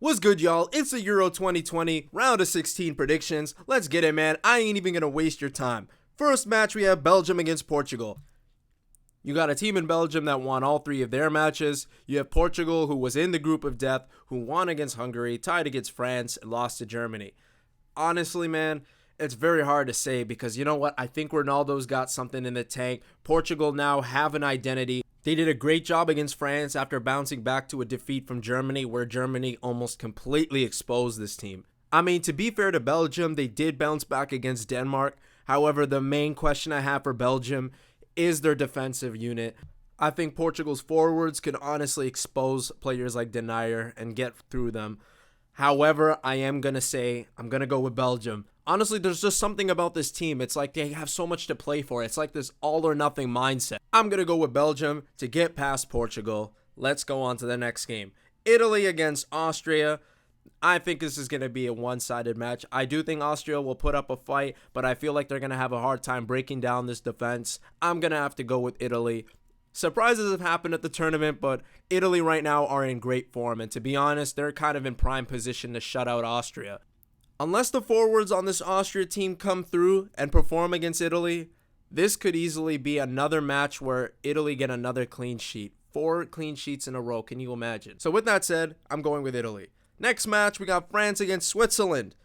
What's good, y'all? It's the Euro 2020 round of 16 predictions. Let's get it, man. I ain't even gonna waste your time. First match, we have Belgium against Portugal. You got a team in Belgium that won all three of their matches. You have Portugal, who was in the group of death, who won against Hungary, tied against France, and lost to Germany. Honestly, man, it's very hard to say because you know what? I think Ronaldo's got something in the tank. Portugal now have an identity. They did a great job against France after bouncing back to a defeat from Germany, where Germany almost completely exposed this team. I mean, to be fair to Belgium, they did bounce back against Denmark. However, the main question I have for Belgium is their defensive unit. I think Portugal's forwards could honestly expose players like Denier and get through them. However, I'm going to go with Belgium. Honestly, there's just something about this team. It's like they have so much to play for. It's like this all or nothing mindset. I'm going to go with Belgium to get past Portugal. Let's go on to the next game. Italy against Austria. I think this is going to be a one-sided match. I do think Austria will put up a fight, but I feel like they're going to have a hard time breaking down this defense. I'm going to have to go with Italy. Surprises have happened at the tournament, but Italy right now are in great form, and to be honest, they're kind of in prime position to shut out Austria. Unless the forwards on this Austria team come through and perform against Italy, this could easily be another match where Italy get another clean sheet. 4 clean sheets in a row, can you imagine? So with that said, I'm going with Italy. Next match, we got France against Switzerland.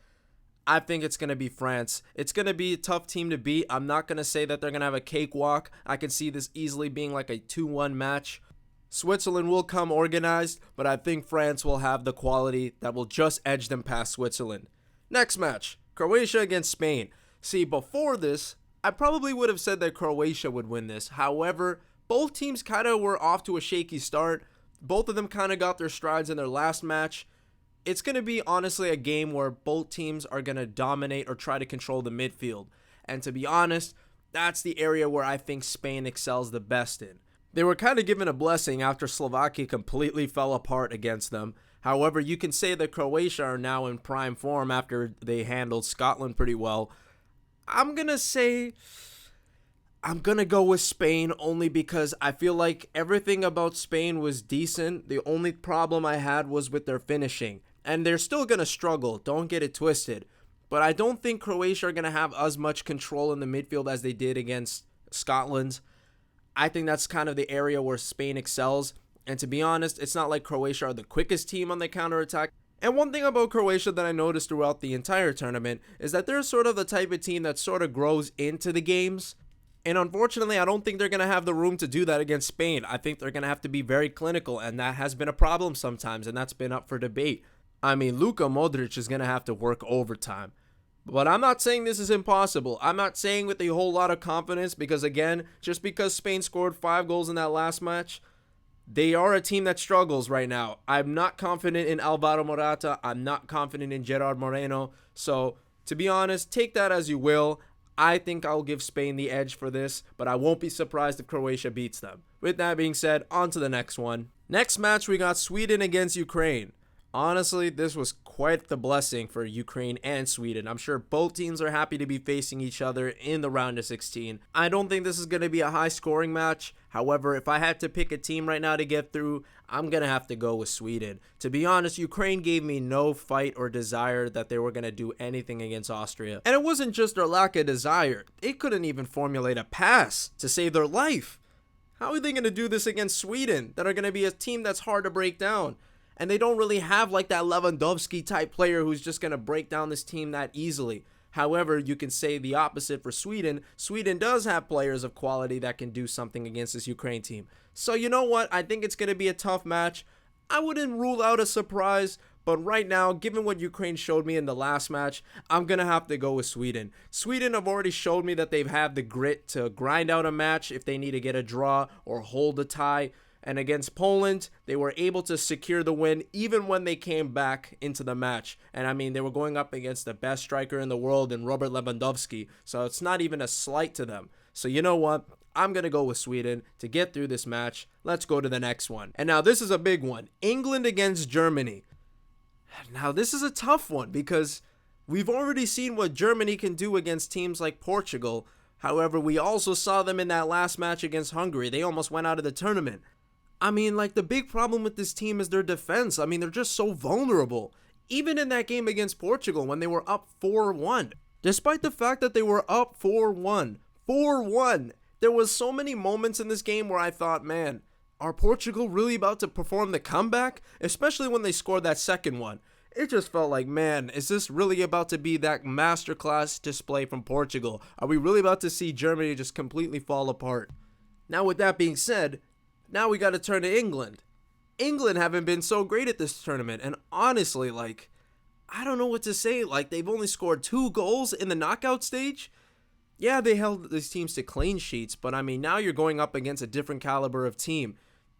I think it's going to be France. It's going to be a tough team to beat. I'm not going to say that they're going to have a cakewalk. I can see this easily being like a 2-1 match. Switzerland will come organized, but I think France will have the quality that will just edge them past Switzerland. Next match, Croatia against Spain. See, before this, I probably would have said that Croatia would win this. However, both teams kind of were off to a shaky start. Both of them kind of got their strides in their last match. It's going to be honestly a game where both teams are going to dominate or try to control the midfield. And to be honest, that's the area where I think Spain excels the best in. They were kind of given a blessing after Slovakia completely fell apart against them. However, you can say that Croatia are now in prime form after they handled Scotland pretty well. I'm going to go with Spain only because I feel like everything about Spain was decent. The only problem I had was with their finishing. And they're still going to struggle, don't get it twisted. But I don't think Croatia are going to have as much control in the midfield as they did against Scotland. I think that's kind of the area where Spain excels. And to be honest, it's not like Croatia are the quickest team on the counterattack. And one thing about Croatia that I noticed throughout the entire tournament is that they're sort of the type of team that sort of grows into the games. And unfortunately, I don't think they're going to have the room to do that against Spain. I think they're going to have to be very clinical, and that has been a problem sometimes, and that's been up for debate. I mean, Luka Modric is going to have to work overtime. But I'm not saying this is impossible. I'm not saying with a whole lot of confidence because, again, just because Spain scored 5 goals in that last match, they are a team that struggles right now. I'm not confident in Alvaro Morata. I'm not confident in Gerard Moreno. So, to be honest, take that as you will. I think I'll give Spain the edge for this, but I won't be surprised if Croatia beats them. With that being said, on to the next one. Next match, we got Sweden against Ukraine. Honestly, this was quite the blessing for Ukraine and Sweden. I'm sure both teams are happy to be facing each other in the round of 16. I don't think this is going to be a high-scoring match. However, if I had to pick a team right now to get through, I'm going to have to go with Sweden. To be honest, Ukraine gave me no fight or desire that they were going to do anything against Austria. And it wasn't just their lack of desire. They couldn't even formulate a pass to save their life. How are they going to do this against Sweden, that are going to be a team that's hard to break down? And they don't really have like that Lewandowski type player who's just going to break down this team that easily. However, you can say the opposite for Sweden. Sweden does have players of quality that can do something against this Ukraine team. So you know what? I think it's going to be a tough match. I wouldn't rule out a surprise, but right now, given what Ukraine showed me in the last match, I'm going to have to go with Sweden. Sweden have already showed me that they've had the grit to grind out a match if they need to get a draw or hold a tie. And against Poland, they were able to secure the win even when they came back into the match. And I mean, they were going up against the best striker in the world in Robert Lewandowski. So it's not even a slight to them. So you know what? I'm going to go with Sweden to get through this match. Let's go to the next one. And now this is a big one. England against Germany. Now this is a tough one because we've already seen what Germany can do against teams like Portugal. However, we also saw them in that last match against Hungary. They almost went out of the tournament. I mean, like, the big problem with this team is their defense. I mean, they're just so vulnerable. Even in that game against Portugal when they were up 4-1. Despite the fact that they were up 4-1. 4-1. There was so many moments in this game where I thought, man, are Portugal really about to perform the comeback? Especially when they scored that second one. It just felt like, man, is this really about to be that masterclass display from Portugal? Are we really about to see Germany just completely fall apart? Now, with that being said, now we got to turn to England. England haven't been so great at this tournament, and honestly, like, I don't know what to say. Like, they've only scored 2 goals in the knockout stage. Yeah, they held these teams to clean sheets, but I mean, now you're going up against a different caliber of team.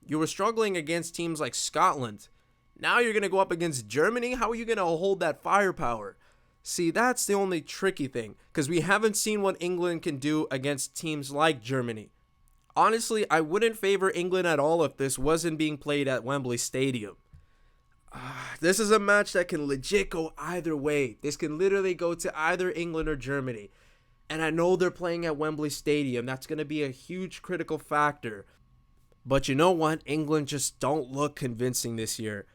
You were struggling against teams like Scotland. Now you're going to go up against Germany. How are you going to hold that firepower? See, that's the only tricky thing, because we haven't seen what England can do against teams like Germany. Honestly, I wouldn't favor England at all if this wasn't being played at Wembley Stadium. This is a match that can legit go either way. This can literally go to either England or Germany. And I know they're playing at Wembley Stadium. That's going to be a huge critical factor. But you know what? England just don't look convincing this year.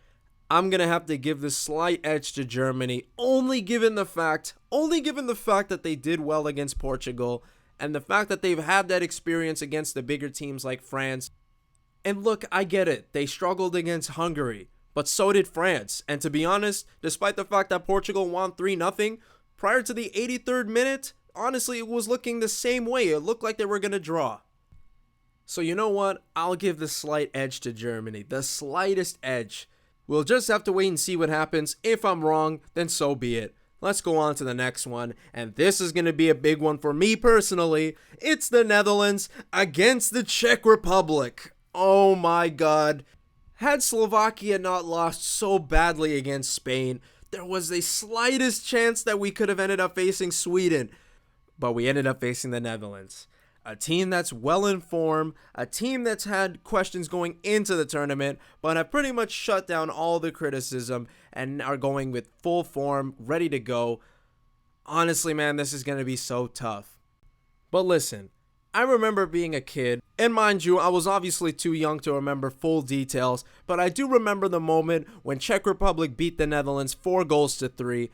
I'm going to have to give the slight edge to Germany, only given the fact that they did well against Portugal and the fact that they've had that experience against the bigger teams like France. And look, I get it. They struggled against Hungary, but so did France. And to be honest, despite the fact that Portugal won 3-0, prior to the 83rd minute, honestly, it was looking the same way. It looked like they were going to draw. So you know what? I'll give the slight edge to Germany. The slightest edge. We'll just have to wait and see what happens. If I'm wrong, then so be it. Let's go on to the next one, and this is going to be a big one for me personally. It's the Netherlands against the Czech Republic. Oh my god. Had Slovakia not lost so badly against Spain, there was the slightest chance that we could have ended up facing Sweden. But we ended up facing the Netherlands. A team that's well informed, a team that's had questions going into the tournament, but have pretty much shut down all the criticism and are going with full form, ready to go. Honestly, man, this is going to be so tough. But listen, I remember being a kid, and mind you, I was obviously too young to remember full details, but I do remember the moment when Czech Republic beat the Netherlands 4-3.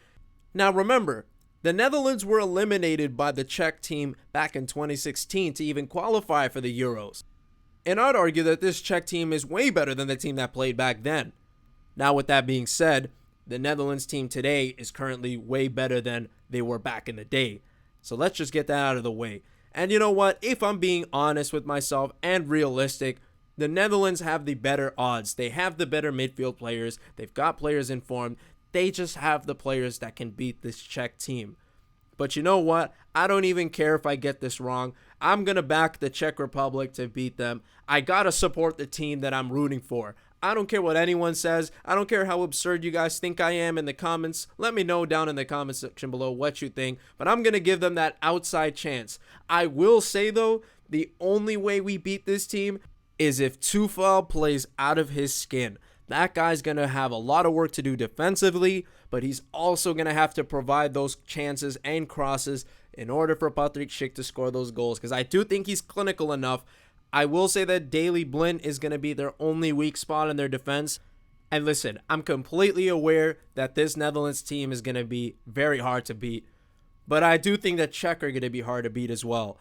Now remember, the Netherlands were eliminated by the Czech team back in 2016 to even qualify for the Euros. And I'd argue that this Czech team is way better than the team that played back then. Now with that being said, the Netherlands team today is currently way better than they were back in the day. So let's just get that out of the way. And you know what? If I'm being honest with myself and realistic, the Netherlands have the better odds. They have the better midfield players. They've got players in form. They just have the players that can beat this Czech team. But you know what? I don't even care if I get this wrong. I'm going to back the Czech Republic to beat them. I got to support the team that I'm rooting for. I don't care what anyone says. I don't care how absurd you guys think I am in the comments. Let me know down in the comment section below what you think. But I'm going to give them that outside chance. I will say, though, the only way we beat this team is if Tuchel plays out of his skin. That guy's going to have a lot of work to do defensively, but he's also going to have to provide those chances and crosses in order for Patrick Schick to score those goals, because I do think he's clinical enough. I will say that Daley Blind is going to be their only weak spot in their defense. And listen, I'm completely aware that this Netherlands team is going to be very hard to beat, but I do think that Czech are going to be hard to beat as well.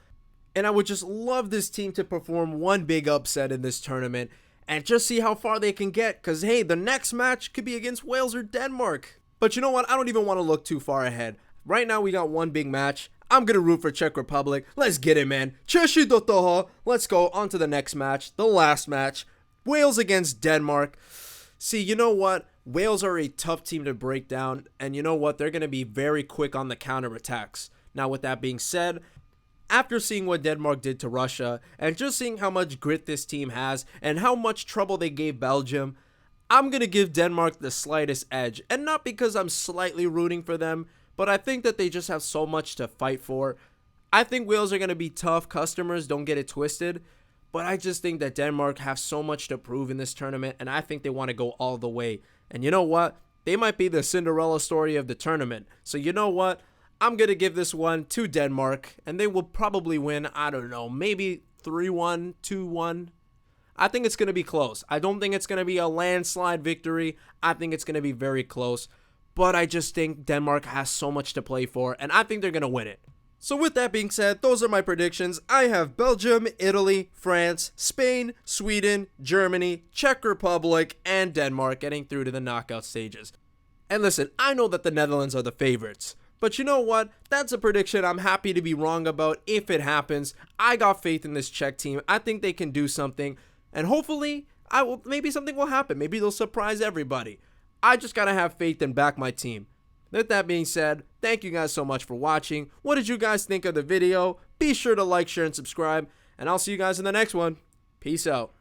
And I would just love this team to perform one big upset in this tournament and just see how far they can get, because hey, the next match could be against Wales or Denmark. But you know what? I don't even want to look too far ahead. Right now, we got one big match. I'm going to root for Czech Republic. Let's get it, man. Češi do toho. Let's go on to the next match, the last match. Wales against Denmark. See, you know what? Wales are a tough team to break down, and you know what? They're going to be very quick on the counterattacks. Now, with that being said, after seeing what Denmark did to Russia, and just seeing how much grit this team has, and how much trouble they gave Belgium, I'm going to give Denmark the slightest edge. And not because I'm slightly rooting for them, but I think that they just have so much to fight for. I think Wales are going to be tough customers, don't get it twisted. But I just think that Denmark have so much to prove in this tournament, and I think they want to go all the way. And you know what? They might be the Cinderella story of the tournament. So you know what? I'm going to give this one to Denmark, and they will probably win, I don't know, maybe 3-1, 2-1. I think it's going to be close. I don't think it's going to be a landslide victory. I think it's going to be very close. But I just think Denmark has so much to play for, and I think they're going to win it. So with that being said, those are my predictions. I have Belgium, Italy, France, Spain, Sweden, Germany, Czech Republic, and Denmark getting through to the knockout stages. And listen, I know that the Netherlands are the favorites. But you know what? That's a prediction I'm happy to be wrong about if it happens. I got faith in this Czech team. I think they can do something. And hopefully, maybe something will happen. Maybe they'll surprise everybody. I just got to have faith and back my team. With that being said, thank you guys so much for watching. What did you guys think of the video? Be sure to like, share, and subscribe. And I'll see you guys in the next one. Peace out.